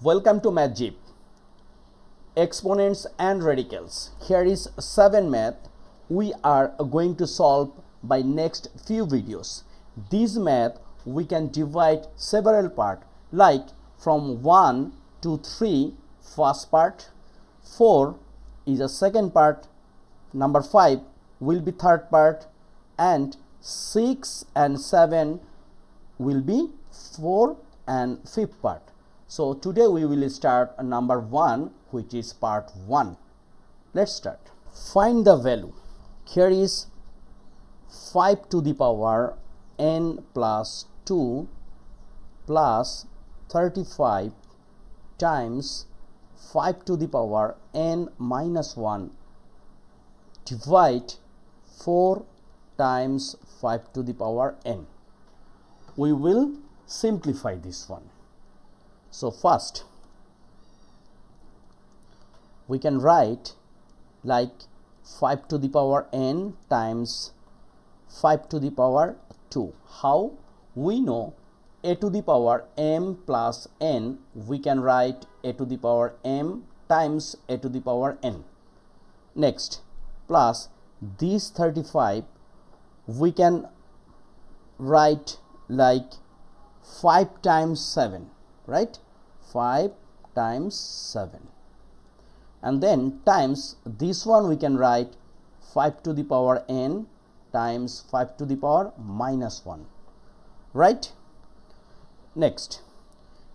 Welcome to MathZip, Exponents and Radicals. Here is 7 math we are going to solve by next few videos. This math we can divide several part, like from 1 to 3 first part, 4 is a second part, number 5 will be third part, and 6 and 7 will be 4 and fifth part. So today we will start number 1, which is part 1. Let's start. Find the value. Here is 5 to the power n plus 2 plus 35 times 5 to the power n minus 1 divide 4 times 5 to the power n. We will simplify this one. So first we can write like 5 to the power n times 5 to the power 2. How? We know a to the power m plus n, we can write a to the power m times a to the power n. Next, plus this 35 we can write like 5 times 7, right? 5 times 7, and then times this one we can write 5 to the power n times 5 to the power minus 1, right? Next,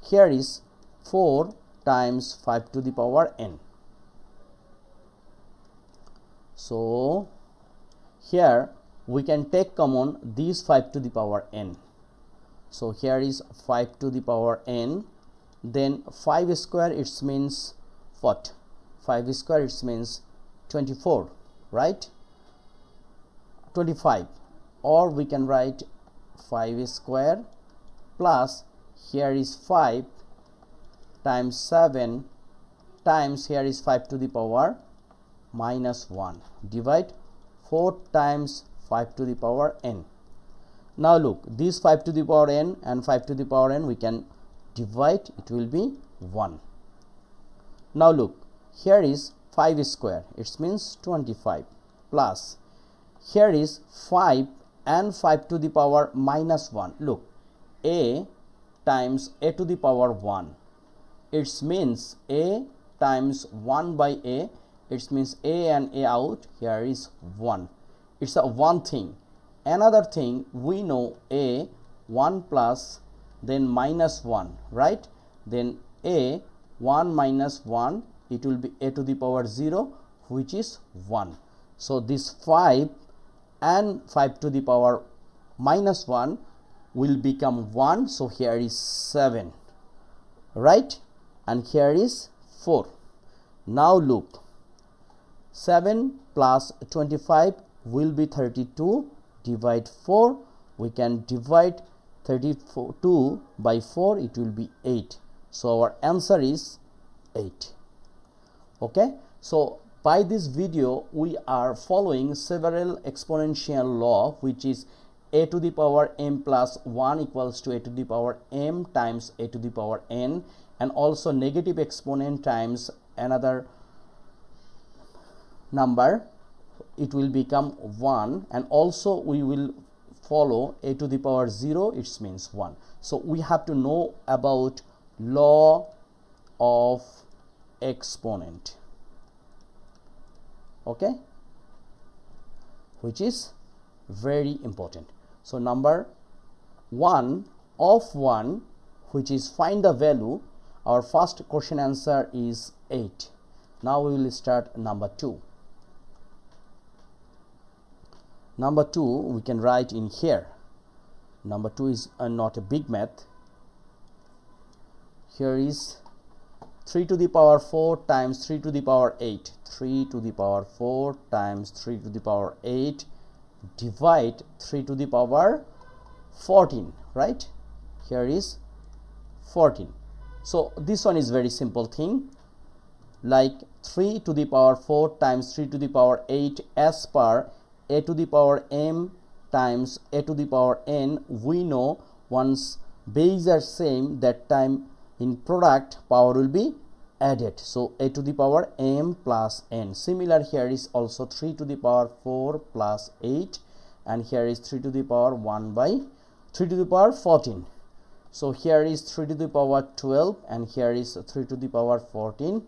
here is 4 times 5 to the power n. So here we can take common these 5 to the power n. So here is 5 to the power n, then 5 square it means what? 5 square it means 24, right? 25, or we can write 5 square plus here is 5 times 7 times here is 5 to the power minus 1 divide 4 times 5 to the power n. Now look, this 5 to the power n and 5 to the power n we can divide, it will be 1. Now look, here is 5 square, it means 25, plus here is 5 and 5 to the power minus 1. Look, a times a to the power 1, it means a times 1 by a, it means a and a out, here is 1. It's a one thing. Another thing, we know a 1 plus then minus 1, right? Then a 1 minus 1, it will be a to the power 0, which is 1. So this 5 and 5 to the power minus 1 will become 1. So here is 7, right? And here is 4. Now look, 7 plus 25 will be 32, divide 4, we can divide 32 by 4, it will be 8. So our answer is 8. Okay, so by this video we are following several exponential law, which is a to the power m plus 1 equals to a to the power m times a to the power n, and also negative exponent times another number, it will become 1, and also we will follow a to the power 0, it means 1. So we have to know about law of exponent, okay, which is very important. So number 1 of 1, which is find the value, our first question answer is 8. Now we will start number 2. Number 2 we can write in here. Number 2 is not a big math. Here is 3 to the power 4 times 3 to the power 8. 3 to the power 4 times 3 to the power 8 divide 3 to the power 14, right? Here is 14. So this one is very simple thing, like 3 to the power 4 times 3 to the power 8 as per a to the power m times a to the power n. We know once base are same, that time in product power will be added. So a to the power m plus n. Similar, here is also 3 to the power 4 plus 8, and here is 3 to the power 1 by 3 to the power 14. So here is 3 to the power 12 and here is 3 to the power 14,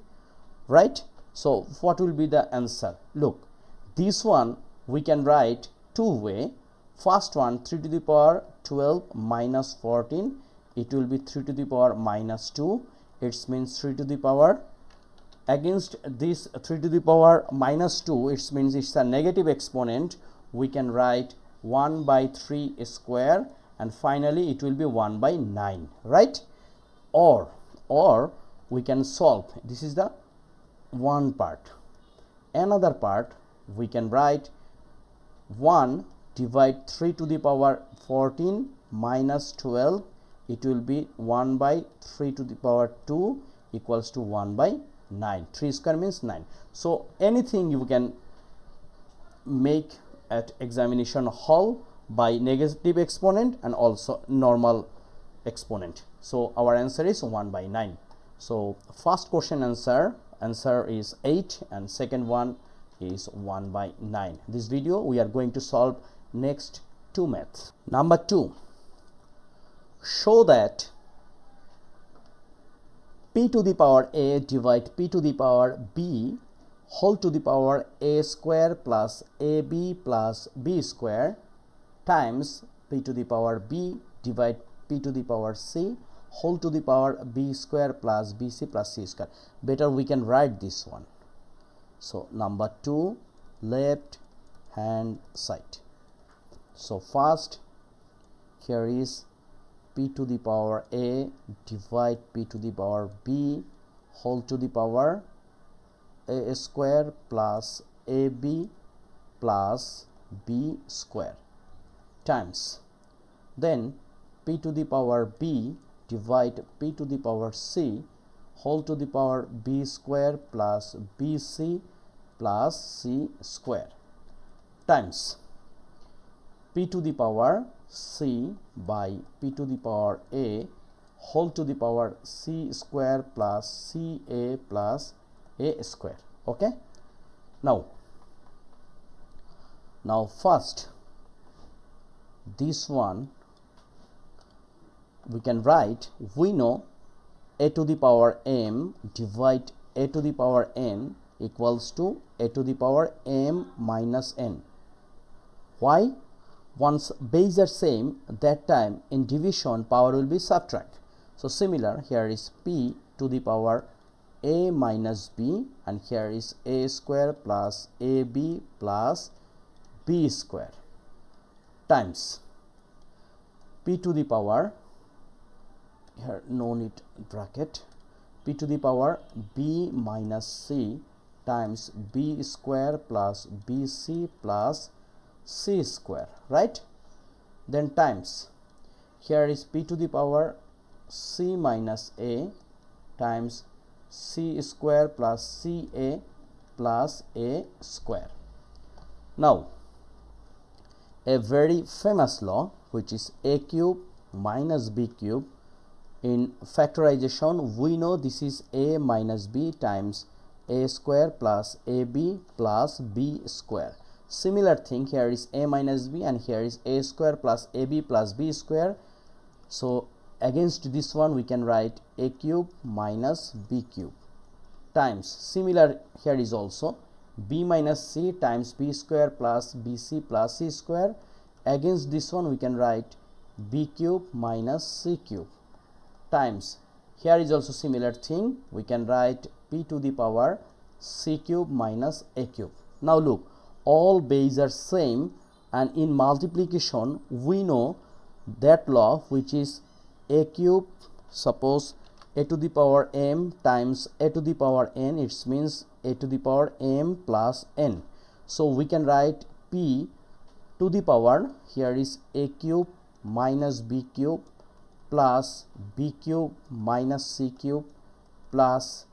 right? So what will be the answer? Look, this one we can write two way. First one, 3 to the power 12 minus 14, it will be 3 to the power minus 2. It means 3 to the power, against this 3 to the power minus 2, it means it's a negative exponent. We can write 1 by 3 square, and finally it will be 1 by 9, right? Or we can solve. This is the one part. Another part, we can write 1 divide 3 to the power 14 minus 12, it will be 1 by 3 to the power 2 equals to 1 by 9. 3 square means 9. So anything you can make at examination hall by negative exponent and also normal exponent. So our answer is 1 by 9. So first question answer is 8 and second one is 1 by 9. This video we are going to solve next two maths. Number 2, show that p to the power a divide p to the power b whole to the power a square plus ab plus b square times p to the power b divide p to the power c whole to the power b square plus bc plus c square. Better we can write this one. So number 2, left hand side. So first, here is p to the power a divide p to the power b whole to the power a square plus ab plus b square times, then p to the power b divide p to the power c whole to the power b square plus bc plus c square times p to the power c by p to the power a whole to the power c square plus ca plus a square. Okay, now first this one we can write, we know a to the power m divide a to the power n equals to a to the power m minus n. Why? Once base are same, that time in division power will be subtract. So similar, here is p to the power a minus b and here is a square plus ab plus b square times p to the power, here no need bracket, p to the power b minus c times b square plus bc plus c square, right? Then times, here is p to the power c minus a times c square plus ca plus a square. Now a very famous law, which is a cube minus b cube. In factorization we know this is a minus b times a square plus ab plus b square. Similar thing, here is a minus b and here is a square plus ab plus b square. So against this one we can write a cube minus b cube times, similar here is also b minus c times b square plus bc plus c square. Against this one we can write b cube minus c cube times, here is also similar thing, we can write p to the power c cube minus a cube. Now look, all base are same and in multiplication we know that law, which is a cube, suppose a to the power m times a to the power n, it means a to the power m plus n. So we can write p to the power, here is a cube minus b cube plus b cube minus c cube plus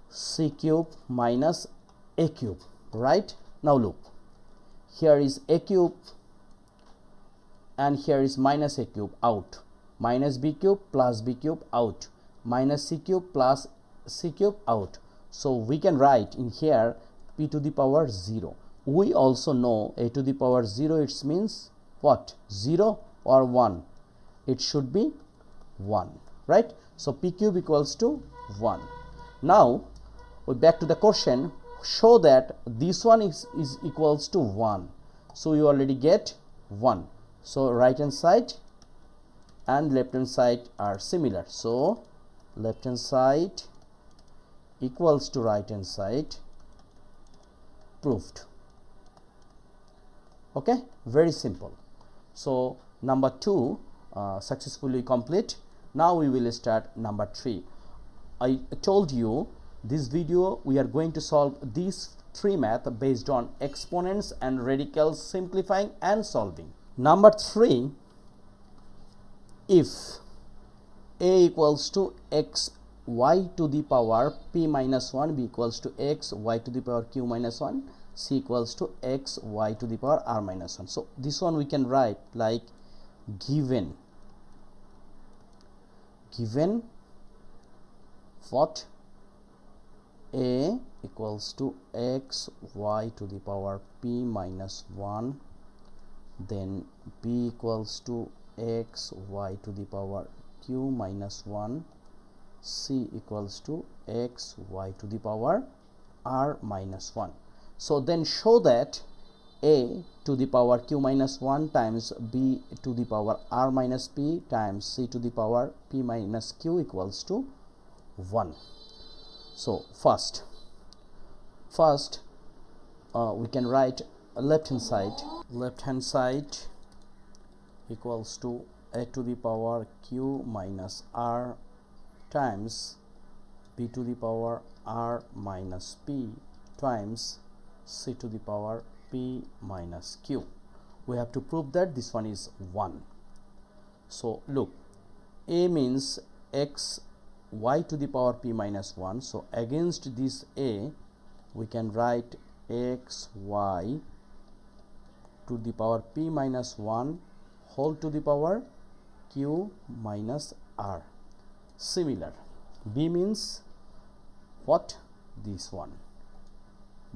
c cube minus a cube, right? Now look, here is a cube and here is minus a cube out, minus b cube plus b cube out, minus c cube plus c cube out. So we can write in here p to the power 0. We also know a to the power 0, it means what? 0 or 1? It should be 1, right? So p cube equals to 1. Now we back to the question. Show that this one is equals to 1. So you already get 1. So right hand side and left hand side are similar. So left hand side equals to right hand side. Proved. Okay, very simple. So number 2 successfully complete. Now we will start number 3. I told you this video we are going to solve these 3 math based on exponents and radicals, simplifying and solving. Number 3, if a equals to x y to the power p minus 1, b equals to x y to the power q minus 1, c equals to x y to the power r minus 1. So this one we can write like given what? A equals to x y to the power p minus 1, then b equals to x y to the power q minus 1, c equals to x y to the power r minus 1. So then show that a to the power q minus 1 times b to the power r minus p times c to the power p minus q equals to 1. So first we can write left hand side equals to a to the power q minus r times b to the power r minus p times c to the power p minus q. We have to prove that this one is 1. So look, a means x y to the power p minus 1. So against this a we can write x y to the power p minus 1 whole to the power q minus r. Similar, b means what? This one.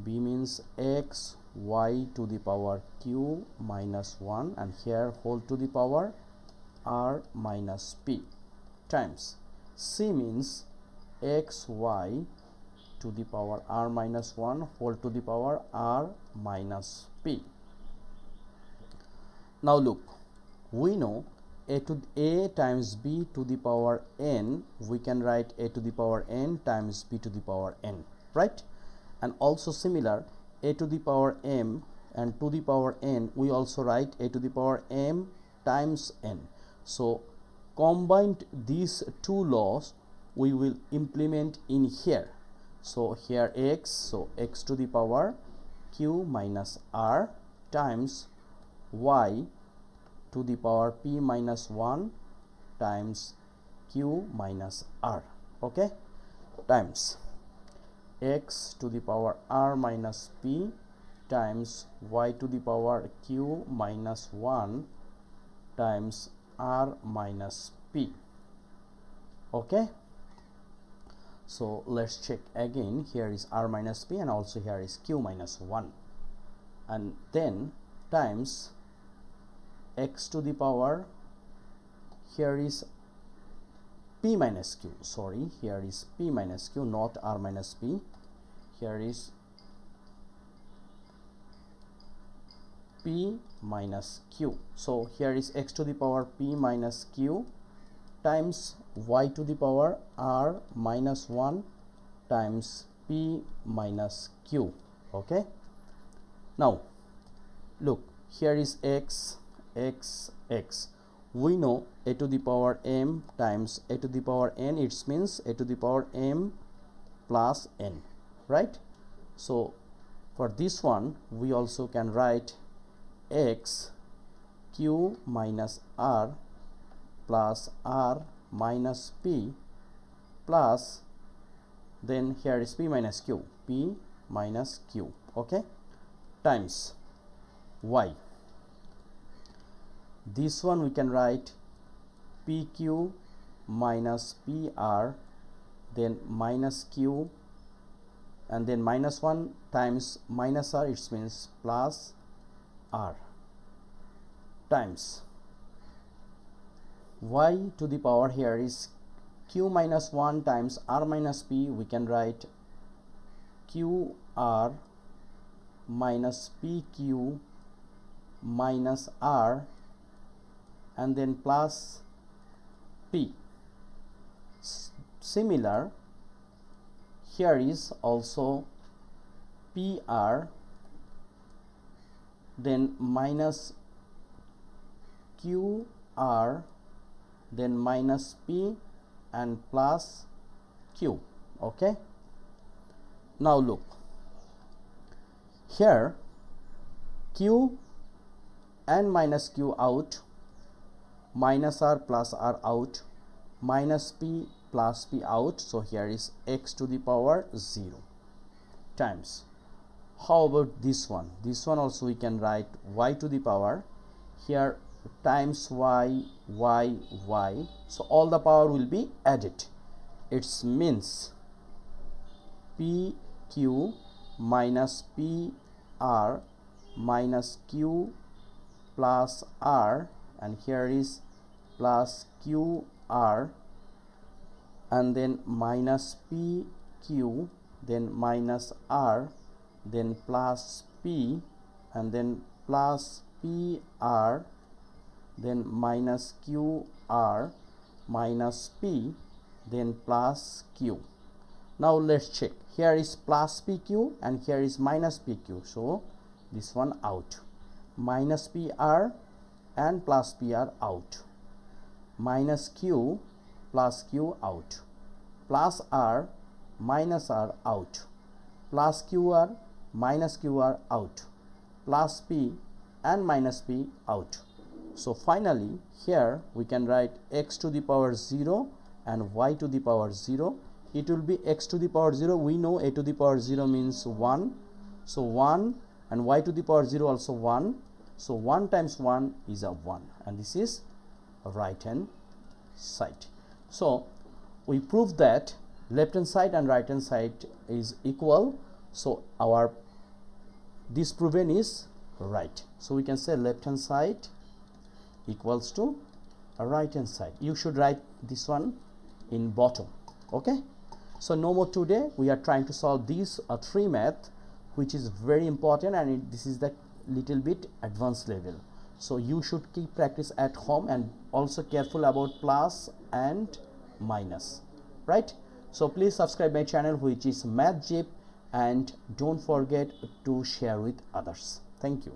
B means x y to the power q minus 1 and here whole to the power r minus p times c means x y to the power r minus 1 whole to the power r minus p. Now look, we know a times b to the power n, we can write a to the power n times b to the power n, right? And also similar, a to the power m and to the power n, we also write a to the power m times n. So combined these two laws we will implement in here. So here x, so x to the power q minus r times y to the power p minus 1 times q minus r, okay, times x to the power r minus p times y to the power q minus 1 times r minus p. Okay, so let's check again. Here is r minus p and also here is q minus 1, and then times x to the power, here is p minus q, sorry, here is p minus q, not r minus p, here is p minus q. So here is x to the power p minus q times y to the power r minus 1 times p minus q. Okay, now look, here is x, we know a to the power m times a to the power n, it means a to the power m plus n, right? So for this one we also can write x q minus r plus r minus p plus, then here is p minus q, okay, times y. This one we can write PQ minus PR, then minus Q, and then minus 1 times minus R, it means plus R, times y to the power, here is Q minus 1 times R minus P, we can write QR minus PQ minus R, and then plus P. Similar, here is also PR, then minus QR, then minus P and plus Q. Okay, now look here, Q and minus Q out, minus R plus R out, minus P plus P out, so here is x to the power 0 times, how about this one? This one also we can write y to the power, here times y, so all the power will be added, it means PQ minus PR minus Q plus R, and here is plus QR, and then minus PQ, then minus R, then plus P, and then plus PR, then minus QR, minus P, then plus Q. Now let's check, here is plus PQ and here is minus PQ, so this one out, minus PR and plus PR out, minus Q plus Q out, plus R minus R out, plus QR minus QR out, plus P and minus P out. So finally here we can write x to the power 0 and y to the power 0. It will be x to the power 0, we know a to the power 0 means 1, so 1, and y to the power 0 also 1, so 1 times 1 is a 1, and this is right hand side. So we proved that left hand side and right hand side is equal, so our this proven is right, so we can say left hand side equals to a right hand side. You should write this one in bottom. Okay, so no more today, we are trying to solve these three math, which is very important, and this is the little bit advanced level, so you should keep practice at home and also careful about plus and minus, right? So please subscribe my channel, which is MathZip, and don't forget to share with others. Thank you.